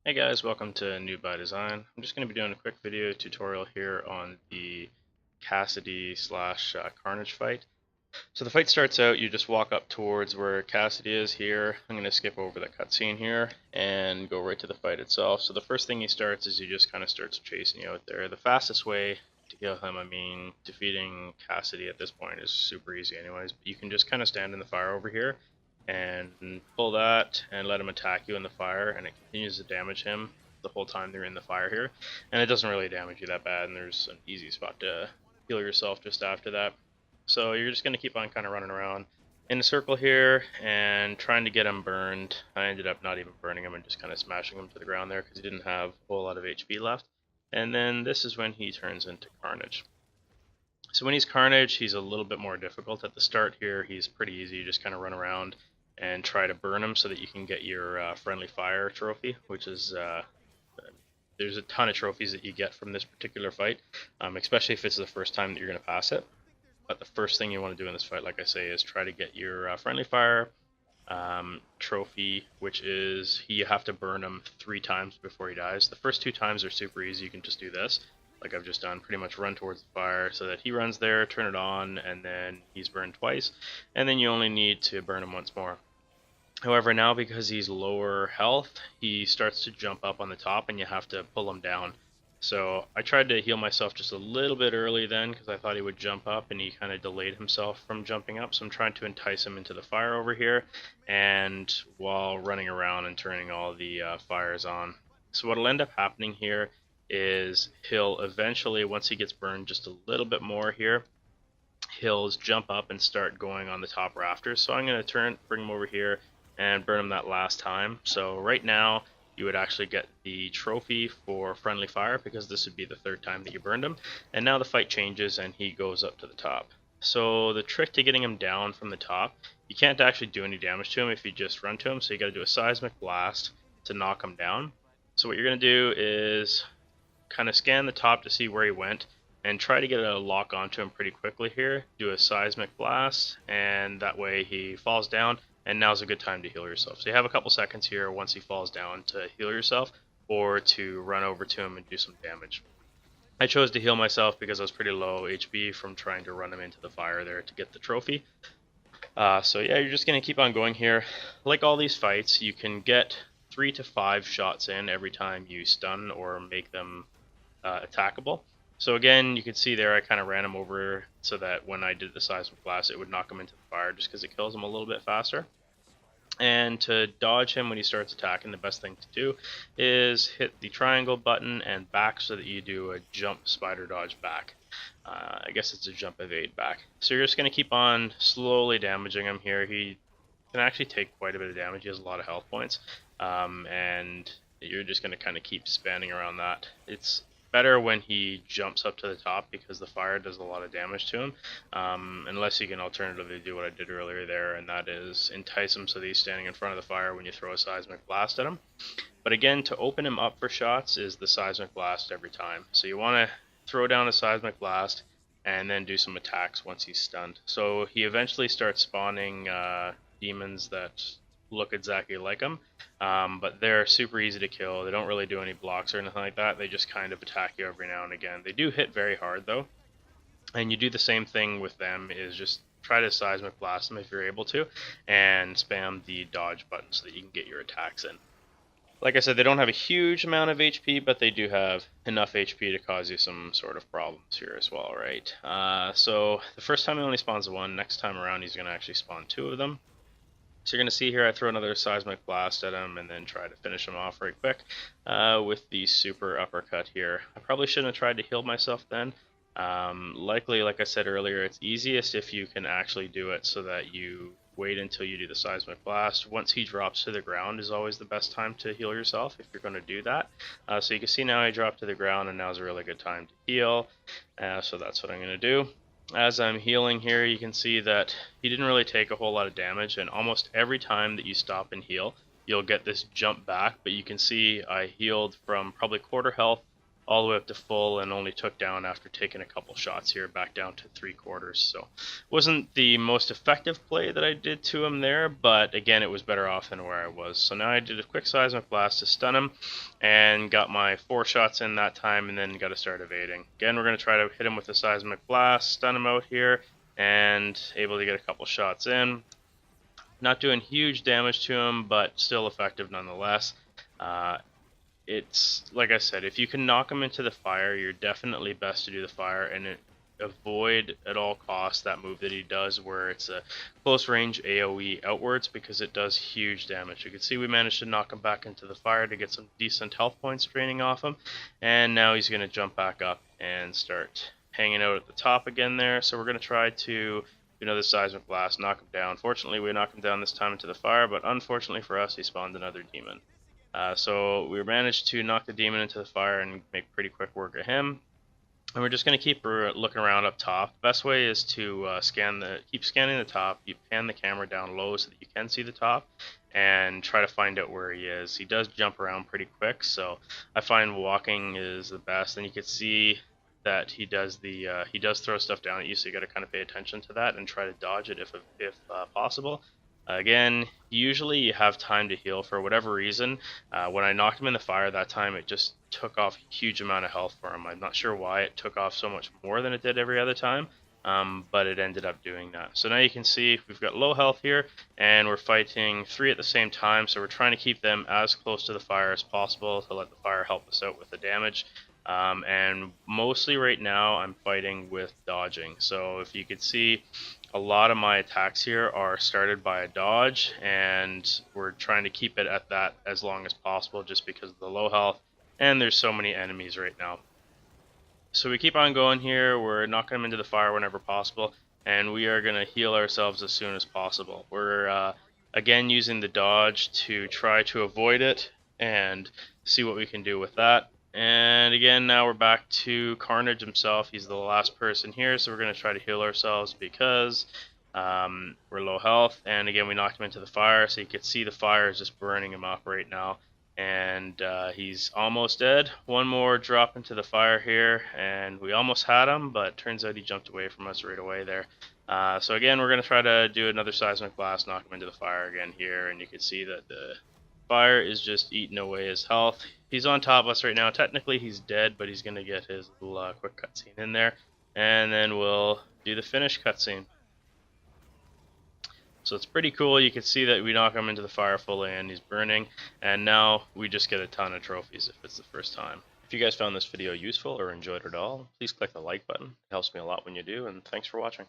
Hey guys, welcome to New by Design. I'm just going to be doing a quick video tutorial here on the Cassidy slash Carnage fight. So the fight starts out, you just walk up towards where Cassidy is here. I'm going to skip over the cutscene here and go right to the fight itself. So the first thing he starts is he just kind of starts chasing you out there. The fastest way to kill him, defeating Cassidy at this point is super easy anyways. But you can just kind of stand in the fire over here and pull that and let him attack you in the fire, and it continues to damage him the whole time they're in the fire here, and it doesn't really damage you that bad, and there's an easy spot to heal yourself just after that. So you're just going to keep on kind of running around in a circle here and trying to get him burned. I ended up not even burning him and just kind of smashing him to the ground there because he didn't have a whole lot of HP left. And then this is when he turns into Carnage. So when he's Carnage, he's a little bit more difficult. At the start here, he's pretty easy. You just kind of run around and try to burn him so that you can get your friendly fire trophy, which is there's a ton of trophies that you get from this particular fight, especially if it's the first time that you're going to pass it. But the first thing you want to do in this fight, like I say, is try to get your friendly fire trophy, which is you have to burn him 3 times before he dies. The first 2 times are super easy. You can just do this, like I've just done, pretty much run towards the fire so that he runs there, turn it on, and then he's burned twice, and then you only need to burn him once more. However, now because he's lower health, he starts to jump up on the top and you have to pull him down. So I tried to heal myself just a little bit early then because I thought he would jump up, and he kind of delayed himself from jumping up. So I'm trying to entice him into the fire over here, and while running around and turning all the fires on. So what'll end up happening here is he'll eventually, once he gets burned just a little bit more here, he'll jump up and start going on the top rafters. So I'm going to bring him over here and burn him that last time. So right now you would actually get the trophy for friendly fire because this would be the 3rd time that you burned him, and now the fight changes and he goes up to the top. So the trick to getting him down from the top, you can't actually do any damage to him if you just run to him, so you got to do a seismic blast to knock him down. So what you're going to do is kind of scan the top to see where he went and try to get a lock onto him pretty quickly here. Do a seismic blast, and that way he falls down, and now's a good time to heal yourself. So you have a couple seconds here once he falls down to heal yourself or to run over to him and do some damage. I chose to heal myself because I was pretty low HP from trying to run him into the fire there to get the trophy. So yeah, you're just going to keep on going here. Like all these fights, you can get 3 to 5 shots in every time you stun or make them attackable. So again, you can see there I kind of ran him over so that when I did the seismic blast, it would knock him into the fire just because it kills him a little bit faster. And to dodge him when he starts attacking, the best thing to do is hit the triangle button and back so that you do a jump spider dodge back. I guess it's a jump evade back. So you're just going to keep on slowly damaging him here. He can actually take quite a bit of damage. He has a lot of health points. And you're just going to kind of keep spanning around that. It's better when he jumps up to the top because the fire does a lot of damage to him, unless you can alternatively do what I did earlier there, and that is entice him so that he's standing in front of the fire when you throw a seismic blast at him. But again, to open him up for shots is the seismic blast every time. So you want to throw down a seismic blast and then do some attacks once he's stunned. So he eventually starts spawning demons that look exactly like him, but they're super easy to kill. They don't really do any blocks or anything like that. They just kind of attack you every now and again. They do hit very hard though, and you do the same thing with them, is just try to seismic blast them if you're able to, and spam the dodge button so that you can get your attacks in. Like I said, they don't have a huge amount of HP, but they do have enough HP to cause you some sort of problems here as well, right? So the first time he only spawns 1, next time around he's going to actually spawn 2 of them. So you're going to see here I throw another seismic blast at him and then try to finish him off right quick with the super uppercut here. I probably shouldn't have tried to heal myself then. Likely, like I said earlier, it's easiest if you can actually do it so that you wait until you do the seismic blast. Once he drops to the ground is always the best time to heal yourself if you're going to do that. So you can see now I dropped to the ground, and now is a really good time to heal. So that's what I'm going to do. As I'm healing here, you can see that he didn't really take a whole lot of damage, and almost every time that you stop and heal, you'll get this jump back, but you can see I healed from probably quarter health all the way up to full, and only took down after taking a couple shots here back down to 3/4. So wasn't the most effective play that I did to him there, but again, it was better off than where I was. So now I did a quick seismic blast to stun him and got my 4 shots in that time, and then got to start evading. Again, we're going to try to hit him with a seismic blast, stun him out here, and able to get a couple shots in. Not doing huge damage to him, but still effective nonetheless. It's like I said, if you can knock him into the fire, you're definitely best to do the fire and avoid at all costs that move that he does where it's a close range AoE outwards, because it does huge damage. You can see we managed to knock him back into the fire to get some decent health points draining off him, and now he's going to jump back up and start hanging out at the top again there. So we're going to try to do another seismic blast, knock him down. Fortunately, we knocked him down this time into the fire, but unfortunately for us, he spawned another demon. So we managed to knock the demon into the fire and make pretty quick work of him. And we're just going to keep looking around up top. Best way is to keep scanning the top. You pan the camera down low so that you can see the top, and try to find out where he is. He does jump around pretty quick, so I find walking is the best. And you can see that he does throw stuff down at you, so you got to kind of pay attention to that and try to dodge it if possible. Again, usually you have time to heal for whatever reason. When I knocked him in the fire that time, it just took off a huge amount of health for him. I'm not sure why it took off so much more than it did every other time, but it ended up doing that. So now you can see we've got low health here, and we're fighting 3 at the same time, so we're trying to keep them as close to the fire as possible to let the fire help us out with the damage. And mostly right now I'm fighting with dodging. So if you could see, a lot of my attacks here are started by a dodge, and we're trying to keep it at that as long as possible just because of the low health, and there's so many enemies right now. So we keep on going here, we're knocking them into the fire whenever possible, and we are going to heal ourselves as soon as possible. We're again using the dodge to try to avoid it and see what we can do with that. And again, now we're back to Carnage himself. He's the last person here, so we're going to try to heal ourselves because we're low health. And again, we knocked him into the fire, so you can see the fire is just burning him up right now. And he's almost dead. One more drop into the fire here, and we almost had him, but turns out he jumped away from us right away there. So again, we're going to try to do another seismic blast, knock him into the fire again here, and you can see that the fire is just eating away his health. He's on top of us right now. Technically he's dead, but he's going to get his little quick cutscene in there, and then we'll do the finish cutscene. So it's pretty cool. You can see that we knock him into the fire fully and he's burning, and now we just get a ton of trophies if it's the first time. If you guys found this video useful or enjoyed it at all, please click the like button. It helps me a lot when you do, and thanks for watching.